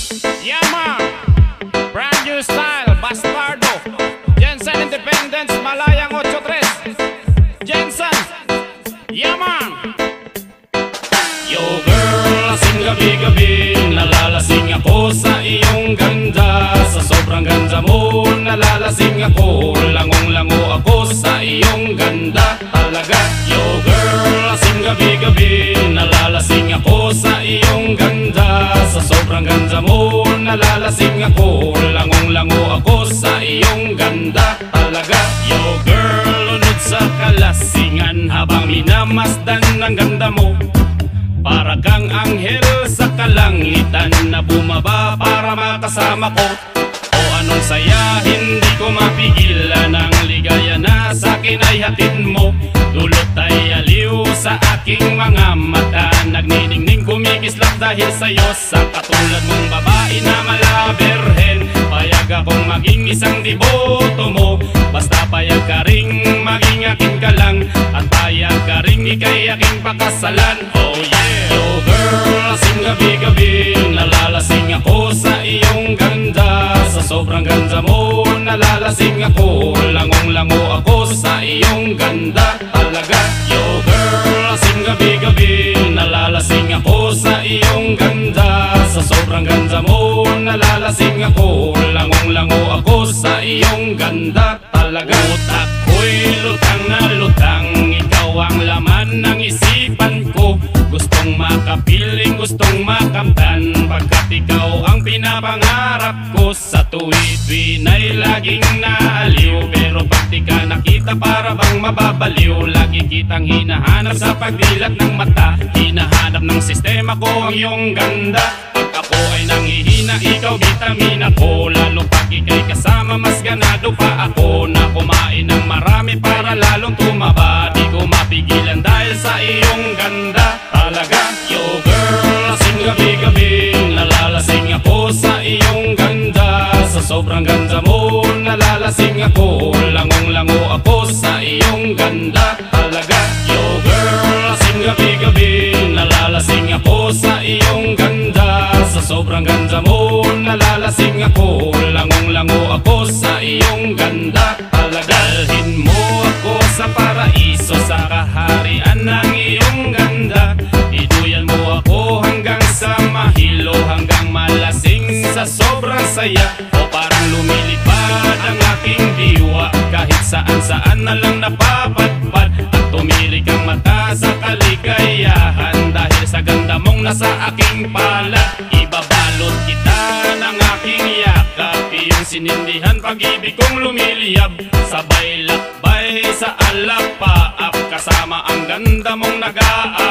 Yeah man, brand new style, Bastardo, Jensen Independence, Malayang 83, Jensen, yeah man. Yo girl, lasing gabi-gabi, nalalasing ako sa iyong ganda. Sa sobrang ganda mo, nalalasing ako, langong-lango ako sa iyong ganda talaga. Yo girl, lasing gabi-gabi, nalalasing ako sa iyong ganda. Sa sobrang ganda mo, nalalasing ako, langong-lango ako sa iyong ganda talaga. Yo girl, lunod sa kalasingan habang minamasdan ang ganda mo. Para kang anghel sa kalangitan na bumaba para makasama ko. O anong saya, hindi ko mapigilan ang ligaya na sa'kin ay hatid mo. Dulot ay aliw sa aking mga mata, nagniningning kumikislap dahil sa'yo. Sa katulad mong babae na malaberhen, payag akong maging isang deboto mo. Basta payag ka ring maging akin ka lang, at payag ka ring ika'y aking pakasalan. Oh yeah! Yo girl, lasing gabi-gabi, nalalasing ako sa iyong ganda. Sa sobrang ganda mo, nalalasing ako, langong-lango ako sa iyong ganda talaga. Yo girl, lasing gabi-gabi, nalalasing ako sa iyong ganda. Sa sobrang ganda mo, nalalasing ako, langong-lango ako sa iyong ganda talaga. Utak ko'y lutang na lutang, ikaw ang laman ng isipan ko. Gustong makapiling, gustong makamtan, pagkat ikaw ang pinapangarap ko. Sa tuwi-tuwi na'y laging naaliw, pero pag di ka nakita para bang mababaliw. Lagi kitang hinahanap sa pagdilat ng mata, hinahanap ng sistema ko ang iyong ganda. Pag ako ay nanghihina, ikaw vitamina ko. Lalo pag ika'y kasama, mas ganado pa ako na kumain ng marami para lalong tumaba. Di ko mapigilan dahil sa iyong ganda talaga. Yo girl, lasing gabi-gabi, nalalasing ako sa iyong ganda. Sa sobrang ganda mo, nalalasing ako, langong-lango ako sa iyong ganda talaga. Yo girl, lasing gabi-gabi, nalalasing ako sa iyong ganda. Sa sobrang ganda mo, nalalasing ako, langong-lango ako sa iyong ganda talaga. Dalhin mo ako sa paraiso, sa kaharian ng iyong ganda. Iduyan mo ako hanggang sa mahilo, hanggang malasing sa sobrang saya. O parang lumilipad ang aking diwa, kahit saan-saan na lang napapadpad. At tumirik ang mata sa kaligayahan, dahil sa ganda mong nasa aking palad. Ibabalot kita ng aking yakap, iyong sinindihan pag-ibig kong lumiliyab. Sabay lakbay sa alapaap, kasama ang ganda mong nag-aap.